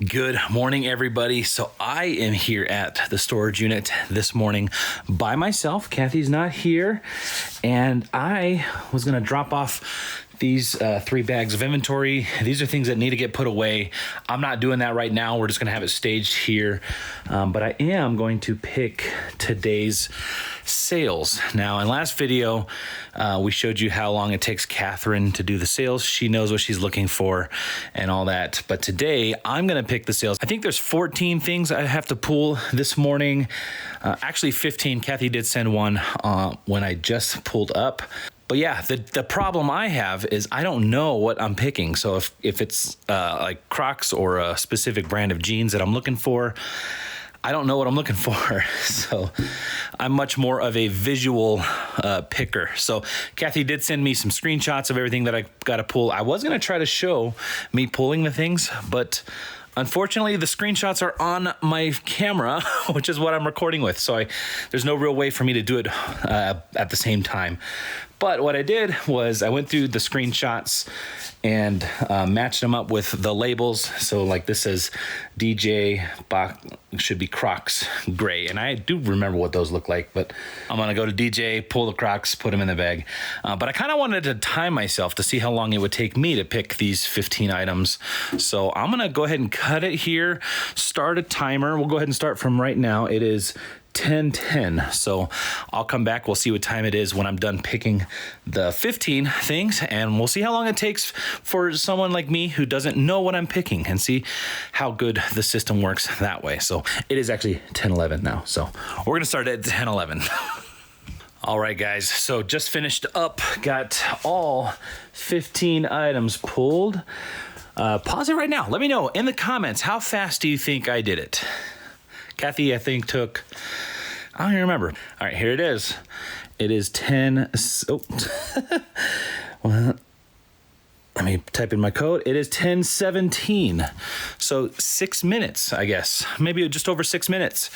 Good morning, everybody. So I am here at the storage unit this morning by myself. Kathy's not here, and I was going to drop off these 3 bags of inventory. These are things that need to get put away. I'm not doing that right now. We're just going to have it staged here, but I am going to pick today's sales. Now, in last video, we showed you how long it takes Catherine to do the sales. She knows what she's looking for and all that. But today, I'm going to pick the sales. I think there's 14 things I have to pull this morning. Actually, 15. Kathy did send one when I just pulled up. But yeah, the problem I have is I don't know what I'm picking. So if it's like Crocs or a specific brand of jeans that I'm looking for, I don't know what I'm looking for. So I'm much more of a visual picker. So Kathy did send me some screenshots of everything that I got to pull. I was going to try to show me pulling the things, but unfortunately, the screenshots are on my camera, which is what I'm recording with. So there's no real way for me to do it at the same time. But what I did was I went through the screenshots and matched them up with the labels. So like this says DJ, should be Crocs gray. And I do remember what those look like, but I'm gonna go to DJ, pull the Crocs, put them in the bag. But I kind of wanted to time myself to see how long it would take me to pick these 15 items. So I'm gonna go ahead and cut it here, start a timer. We'll go ahead and start from right now. It is 10:10. So I'll come back. We'll see what time it is when I'm done picking the 15 things, and we'll see how long it takes for someone like me who doesn't know what I'm picking and see how good the system works that way. So it is actually 10:11 now. So we're going to start at 10:11. All right, guys. So just finished up, got all 15 items pulled. Pause it right now. Let me know in the comments, how fast do you think I did it? Kathy, I think, took, I don't even remember. All right, here it is. It is 10. Oh, well, let me type in my code. It is 10:17. So 6 minutes, I guess. Maybe just over 6 minutes.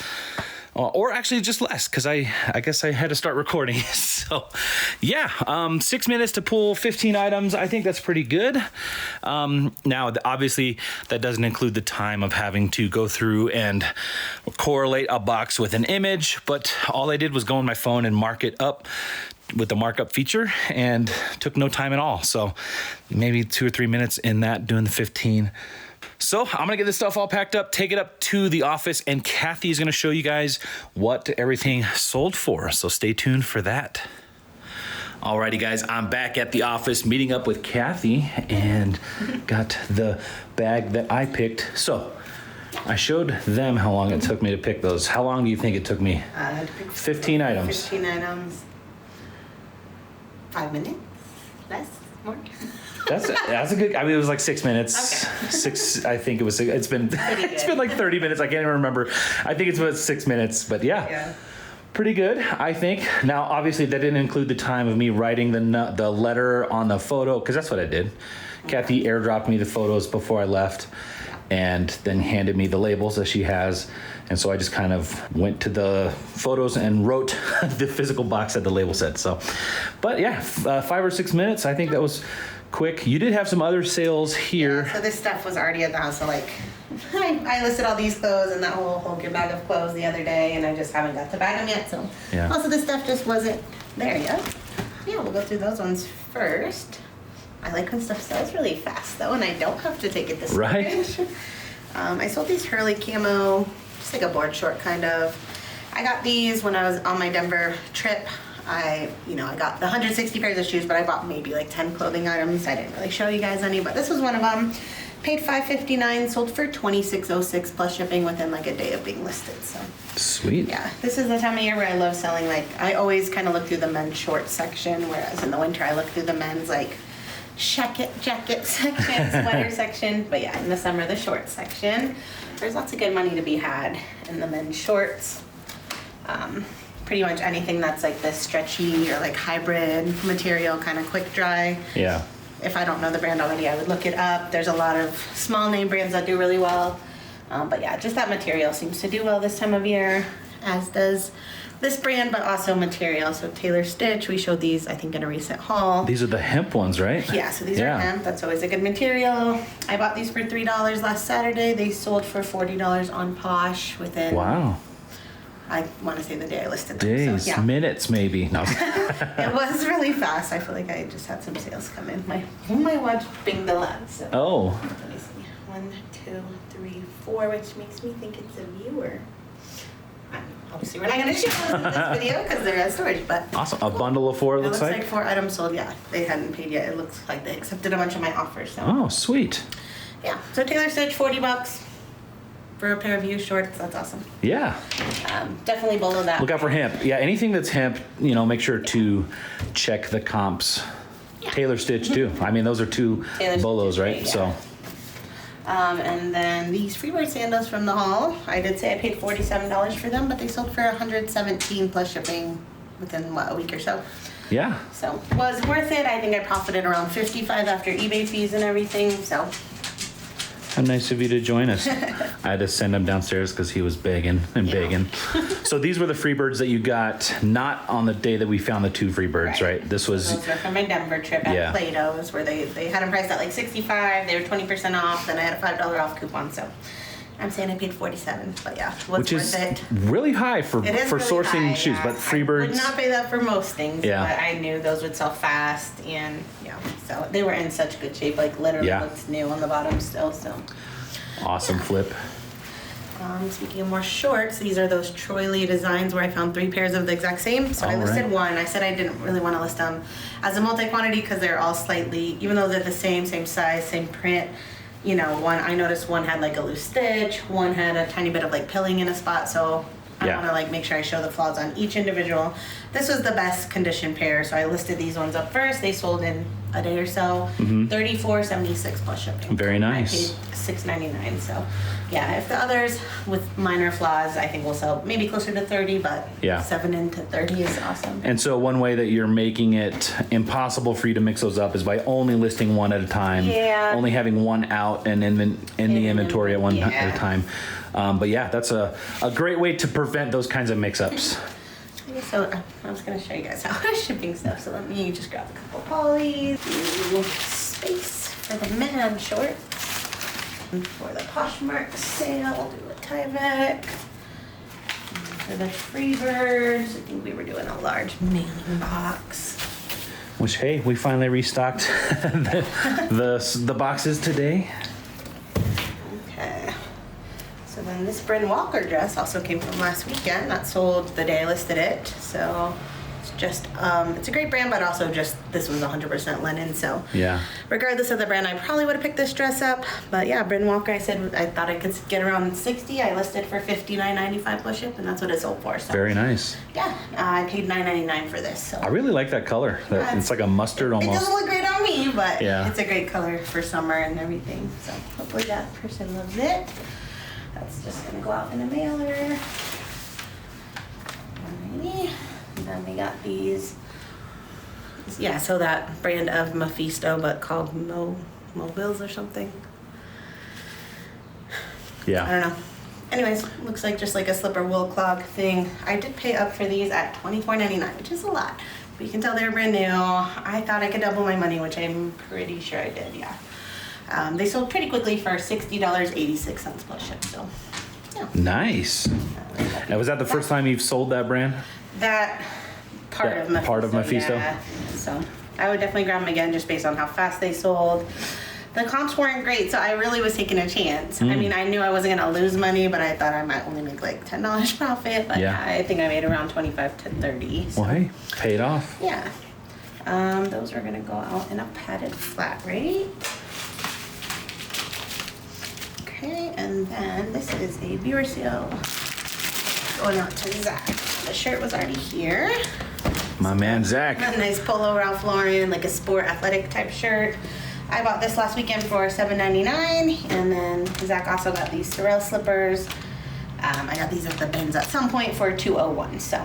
Or actually just less, because I guess I had to start recording. So yeah, 6 minutes to pull 15 items. I think that's pretty good. Now, obviously, that doesn't include the time of having to go through and correlate a box with an image, but all I did was go on my phone and mark it up with the markup feature, and took no time at all. So maybe 2 or 3 minutes in that, doing the 15. So I'm going to get this stuff all packed up, take it up to the office, and Kathy's going to show you guys what everything sold for. So stay tuned for that. Alrighty, guys, I'm back at the office meeting up with Kathy and got the bag that I picked. So I showed them how long it took me to pick those. How long do you think it took me? I had to pick 15 items. 15 items. 5 minutes? Less? More? That's a good. I mean, it was like 6 minutes. Okay. 6. I think it was. It's been like 30 minutes. I can't even remember. I think it's about 6 minutes. But yeah, pretty good, I think. Now, obviously, that didn't include the time of me writing the letter on the photo, because that's what I did. Kathy airdropped me the photos before I left, and then handed me the labels that she has. And so I just kind of went to the photos and wrote the physical box that the label said. So, but yeah, 5 or 6 minutes. I think that was quick. You did have some other sales here. Yeah, so this stuff was already at the house. So like, I listed all these clothes and that whole good bag of clothes the other day, and I just haven't got to bag them yet. So yeah. Also this stuff just wasn't there yet. Yeah, we'll go through those ones first. I like when stuff sells really fast though, and I don't have to take it this right. I sold these Hurley camo, just like a board short kind of. I got these when I was on my Denver trip. I got the 160 pairs of shoes, but I bought maybe like 10 clothing items. I didn't really show you guys any, but this was one of them. Paid $5.59, sold for $26.06 plus shipping within like a day of being listed. So sweet. Yeah, this is the time of year where I love selling. Like I always kind of look through the men's short section, whereas in the winter I look through the men's like jacket section, sweater section. But yeah, in the summer the short section. There's lots of good money to be had in the men's shorts. Pretty much anything that's like this stretchy or like hybrid material, kind of quick dry. Yeah. If I don't know the brand already, I would look it up. There's a lot of small name brands that do really well. But yeah, just that material seems to do well this time of year. as does this brand, but also material. So Tailor Stitch, we showed these, I think, in a recent haul. These are the hemp ones, right? Yeah, so these are hemp. That's always a good material. I bought these for $3 last Saturday. They sold for $40 on Posh within... Wow. I want to say the day I listed them. Days, so, yeah. minutes maybe. No. It was really fast. I feel like I just had some sales come in. My watch binged the lab. So. Oh. Let me see. 1, 2, 3, 4, which makes me think it's a viewer. Obviously, we're not going to show those in this video because they're at storage, but... Awesome. A bundle of 4, it looks like? It looks like 4 items sold, yeah. They hadn't paid yet. It looks like they accepted a bunch of my offers, so... Oh, sweet. Yeah. So Tailor Stitch, $40 for a pair of U shorts. That's awesome. Yeah. Definitely below that. Look out for hemp. Yeah, anything that's hemp, make sure to check the comps. Yeah. Tailor Stitch, too. I mean, those are 2 bolos, right? Great, yeah. So... and then these Freebird sandals from the haul. I did say I paid $47 for them, but they sold for $117 plus shipping within, a week or so. Yeah. So, was worth it. I think I profited around $55 after eBay fees and everything, so. How nice of you to join us. I had to send him downstairs because he was begging and begging. So these were the Freebirds that you got not on the day that we found the 2 Freebirds, right? This was... Those were from my Denver trip at Plato's where they had them priced at like $65. They were 20% off. Then I had a $5 off coupon, so I'm saying I paid $47, but yeah, which is really high for really sourcing high, shoes, but Freebirds... I would not pay that for most things, but I knew those would sell fast, and so they were in such good shape, like literally looks new on the bottom still, so. Awesome flip. Speaking of more shorts, these are those Troy Lee designs where I found 3 pairs of the exact same, so I listed 1. I said I didn't really want to list them as a multi-quantity because they're all slightly, even though they're the same size, same print, I noticed one had like a loose stitch, one had a tiny bit of like pilling in a spot, so I want to like make sure I show the flaws on each individual. This was the best condition pair, so I listed these ones up first. They sold in a day or so. $34.76 plus shipping. Very nice. I paid $6.99. So yeah, if the others with minor flaws, I think will sell maybe closer to 30, but 7 into 30 is awesome. And so one way that you're making it impossible for you to mix those up is by only listing one at a time. Yeah. Only having one out and in the inventory at one at a time. But yeah, that's a great way to prevent those kinds of mix-ups. So I was going to show you guys how I'm shipping stuff. So let me just grab a couple polys. Space for the man shorts. For the Poshmark sale, we'll do a Tyvek. For the Freebirds, I think we were doing a large mailing box. Which, hey, we finally restocked the boxes today. So then this Bryn Walker dress also came from last weekend. That sold the day I listed it. So it's just, it's a great brand, but also just, this was 100% linen. So regardless of the brand, I probably would have picked this dress up. But yeah, Bryn Walker, I said I thought I could get around 60. I listed for $59.95 plus ship, and that's what it sold for. So very nice. Yeah, I paid $9.99 for this. So I really like that color. It's like a mustard almost. It doesn't look great on me, but it's a great color for summer and everything. So hopefully that person loves it. That's just gonna go out in a mailer. Alrighty. And then we got these. Yeah, so that brand of Mephisto, but called Mobiles or something. Yeah. I don't know. Anyways, looks like just like a slipper wool clog thing. I did pay up for these at $24.99, which is a lot. But you can tell they're brand new. I thought I could double my money, which I'm pretty sure I did, yeah. They sold pretty quickly for $60.86 plus ship, so yeah. Nice. Now, was that the first time you've sold that brand? That part of Mephisto. Part of Mephisto? Yeah. So I would definitely grab them again just based on how fast they sold. The comps weren't great, so I really was taking a chance. I mean, I knew I wasn't going to lose money, but I thought I might only make like $10 profit. But I think I made around 25 to 30. So. Well, hey, paid off. Yeah. Those are going to go out in a padded flat rate. Okay, and then this is a viewer sale going out to Zach. The shirt was already here. My man Zach. A nice polo Ralph Lauren, like a sport athletic type shirt. I bought this last weekend for $7.99, and then Zach also got these Sorel slippers. I got these at the bins at some point for $2.01. So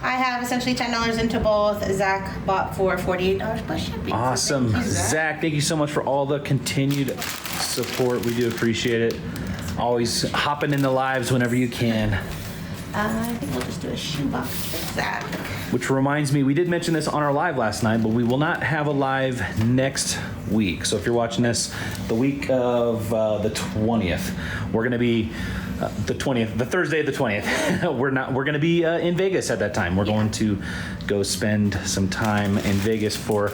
I have essentially $10 into both. Zach bought for $48 plus shipping. Awesome. So Zach, thank you so much for all the continued support. We do appreciate it. Always hopping in the lives whenever you can. I think we'll just do a shoebox for Zach. Which reminds me, we did mention this on our live last night, but we will not have a live next week. So if you're watching this the week of the 20th, we're going to be the 20th, the Thursday the 20th. We're going to be in Vegas at that time. We're going to go spend some time in Vegas for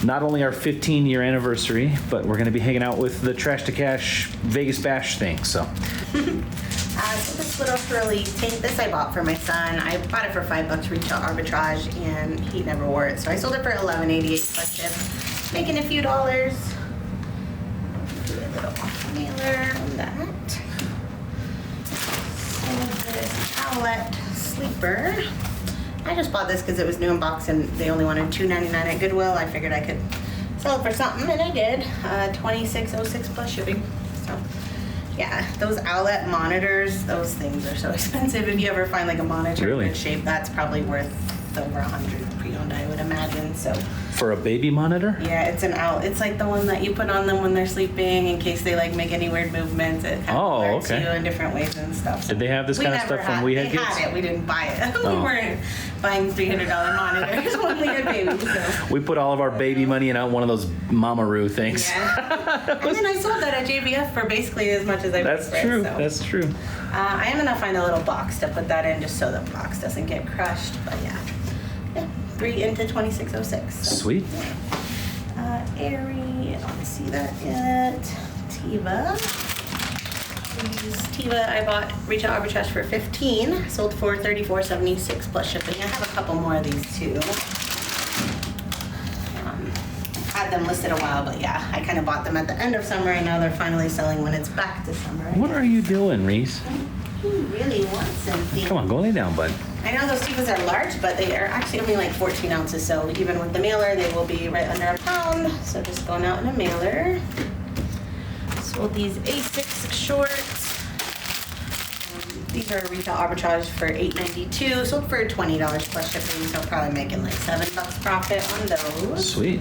not only our 15-year anniversary, but we're going to be hanging out with the Trash to Cash Vegas Bash thing. So. So this little frilly tank, this I bought for my son. I bought it for $5 retail arbitrage, and he never wore it. So I sold it for $11.88 plus tip, making a few dollars. Do a little mailer on that. So this outlet sleeper. I just bought this because it was new in box and they only wanted $2.99 at Goodwill. I figured I could sell it for something, and I did. $26.06 plus shipping. So. Yeah, those outlet monitors, those things are so expensive. If you ever find like a monitor in good shape, that's probably worth over $100 pre-owned, I would imagine. So for a baby monitor? Yeah, it's like the one that you put on them when they're sleeping in case they like make any weird movements. It kind of alerts you in different ways and stuff. So did they have this kind of stuff when we had kids? They had it. We didn't buy it. We weren't buying $300 monitors when we had babies. So. We put all of our baby money in one of those Mama-Roo things. Yeah. And then I sold that at JBF for basically as much as I paid for it. True. So. That's true. I am gonna find a little box to put that in just so the box doesn't get crushed. But yeah, 3 into 2606. So. Sweet. Aerie, I don't see that yet. Tiva. These Tiva I bought retail arbitrage for $15, sold for $34.76 plus shipping. I have a couple more of these too. Had them listed a while, but yeah, I kind of bought them at the end of summer, and now they're finally selling when it's back to summer. What are you doing, Reese? He really wants something. Come on, go lay down, bud. I know those Tivas are large, but they are actually only like 14 ounces, so even with the mailer, they will be right under a pound. So just going out in a mailer. Sold these A6 shorts. These are retail arbitrage for $8.92, sold for $20 plus shipping, so probably making like $7 profit on those. Sweet.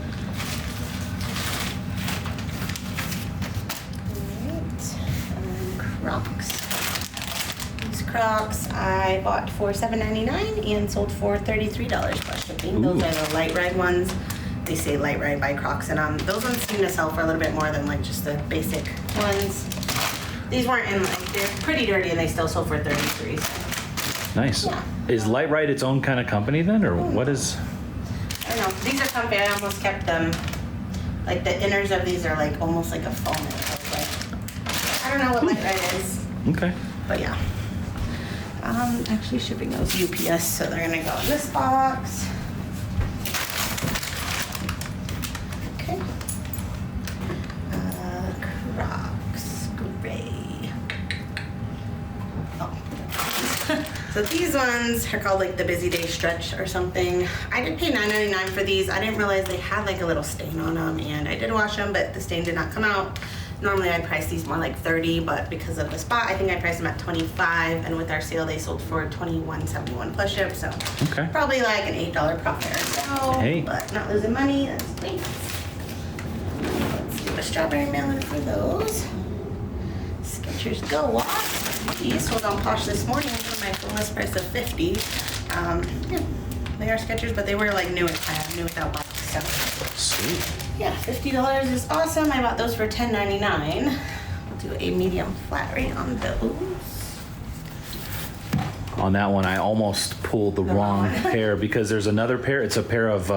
Crocs. These Crocs I bought for $7.99 and sold for $33 plus shipping. Ooh. Those are the light ride ones. They say light ride by Crocs, and those ones seem to sell for a little bit more than like just the basic ones. These weren't in like, they're pretty dirty and they still sold for $33. So. Nice. Yeah. Is Light Ride its own kind of company then, or what is? I don't know. These are comfy. I almost kept them. Like the inners of these are like almost like a foam. I don't know what Light Ride is. Okay. But yeah. Actually shipping those UPS, so they're gonna go in this box. Okay. Crocs, gray. Oh. So these ones are called like the Busy Day Stretch or something. I did pay $9.99 for these. I didn't realize they had like a little stain on them, and I did wash them, but the stain did not come out. Normally I'd price these more like $30, but because of the spot, I think I priced them at $25, and with our sale, they sold for $21.71 plus ship, so probably like an $8 profit or so, but not losing money, that's great. Let's do a strawberry mailer for those. Skechers Go Walk. These sold on Posh this morning for my full list price of $50. Yeah, they are Skechers, but they were like new without box, so. Sweet. Yeah, $50 is awesome. I bought those for $10.99. We'll do a medium flat rate on those. On that one, I almost pulled the wrong pair because there's another pair. It's a pair of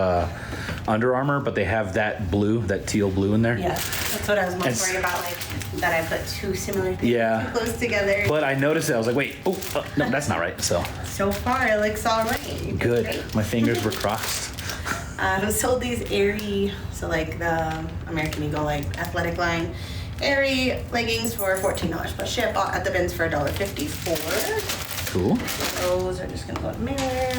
Under Armour, but they have that blue, that teal blue in there. Yeah, that's what I was most worried about, like that I put two similar things too close together. But I noticed it. I was like, wait, no, that's not right. So far, it looks all right. Good. My fingers were crossed. Sold these Aerie, so like the American Eagle like athletic line, Aerie leggings for $14 plus ship. Bought at the bins for $1.54. Cool. Those are just gonna go in mirror.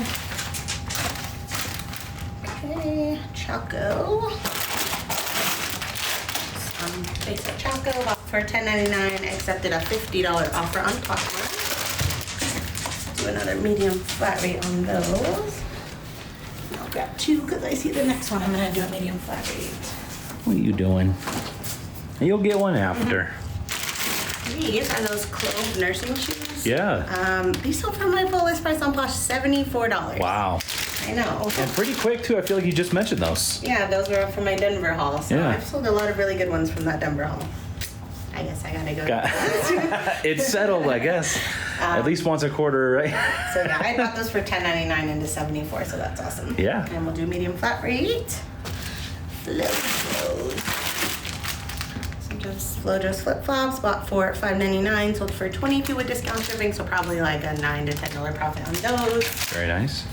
Okay, Choco. Some basic Choco bought for $10.99. Accepted a $50 offer on Poshmark. Do another medium flat rate on those. I'll grab two because I see the next one I'm gonna do a medium flat rate. What are you doing? You'll get one after. These are those Clove nursing shoes. Yeah. These sold for my full list price on Posh, $74. Wow. I know. And pretty quick too. I feel like you just mentioned those. Yeah, those were from my Denver haul. So Yeah. I've sold a lot of really good ones from that Denver haul. I guess I gotta go. It's settled, I guess. At least once a quarter, right? So yeah, I bought those for $10.99 into $74, so that's awesome. Yeah. And we'll do medium flat rate. Flowjo's flip-flops, bought for $5.99, sold for $22 with discount shipping, so probably like a $9 to $10 profit on those. Very nice.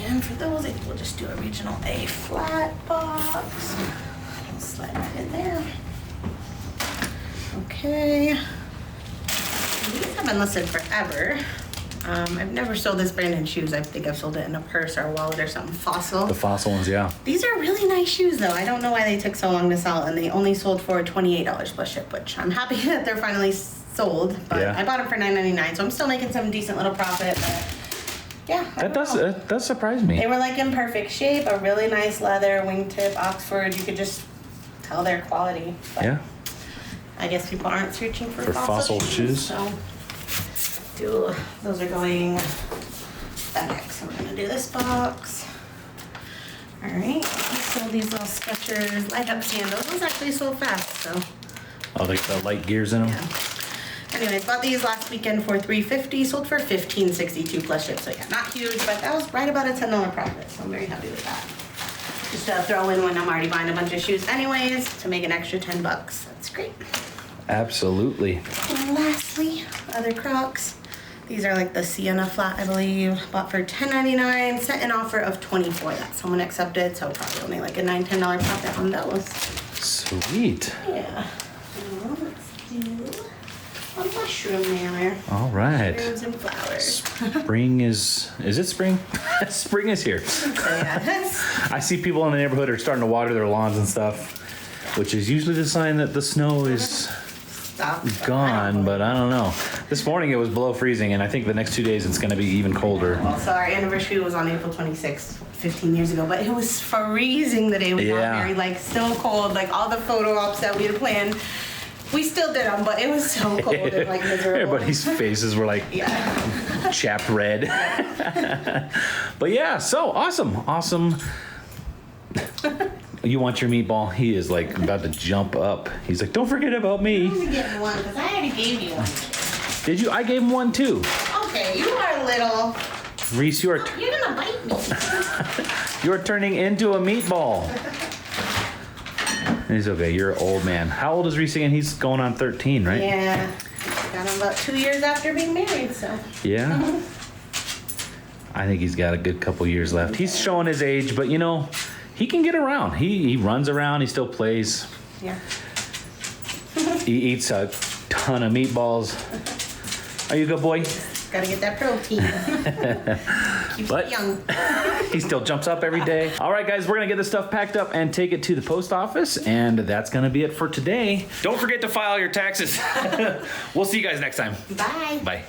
And for those, I think we'll just do a regional A flat box. I'll slide that in there. Okay. These have been listed forever. I've never sold this brand in shoes. I think I've sold it in a purse or a wallet or something. Fossil. The Fossil ones, yeah. These are really nice shoes though. I don't know why they took so long to sell, and they only sold for $28 plus ship, which I'm happy that they're finally sold. But Yeah. I bought them for $9.99, so I'm still making some decent little profit. But yeah, That does surprise me. They were like in perfect shape, a really nice leather, wingtip, Oxford. You could just tell their quality. But Yeah. I guess people aren't searching for fossil shoes. So those are going FedEx. So we're gonna do this box. All right. So these little Skechers light up sandals. Those actually sold fast. So Oh, like the light gears in them. yeah. Anyways, bought these last weekend for $3.50. Sold for $15.62 plus ship. So yeah, not huge, but that was right about a $10 profit. So I'm very happy with that. Just throw in when I'm already buying a bunch of shoes anyways to make an extra $10. That's great. Absolutely. And lastly, other Crocs. These are like the Sienna flat, I believe. Bought for $10.99. Sent an offer of $24 that someone accepted, so probably only like a $9-10 profit on those. Sweet. Yeah. Now let's do a mushroom mailer. All right. Mushrooms and flowers. Spring is it spring? Spring is here. So yeah, I see people in the neighborhood are starting to water their lawns and stuff, which is usually the sign that the snow is gone, but I don't know. This morning it was below freezing, and I think the next 2 days it's going to be even colder. Well, so our anniversary was on April 26th, 15 years ago, but it was freezing the day we got married, like still cold, like all the photo ops that we had planned. We still did them, but it was so cold and like miserable. Everybody's faces were like Yeah. chapped red. But yeah, so awesome. You want your meatball? He is like about to jump up. He's like, don't forget about me. I'm gonna get one because I already gave you one. Did you? I gave him one too. Okay, you are little. Reese, You're gonna bite me. you're turning into a meatball. He's okay. You're an old man. How old is Reese again? He's going on 13, right? Yeah. Got him about 2 years after being married, so. Yeah. I think he's got a good couple years left. He's showing his age, but you know, he can get around. He runs around. He still plays. Yeah. He eats a ton of meatballs. Are you a good boy? Gotta get that protein. Keeps But- it young. He still jumps up every day. All right, guys, we're going to get this stuff packed up and take it to the post office. And that's going to be it for today. Don't forget to file your taxes. We'll see you guys next time. Bye. Bye.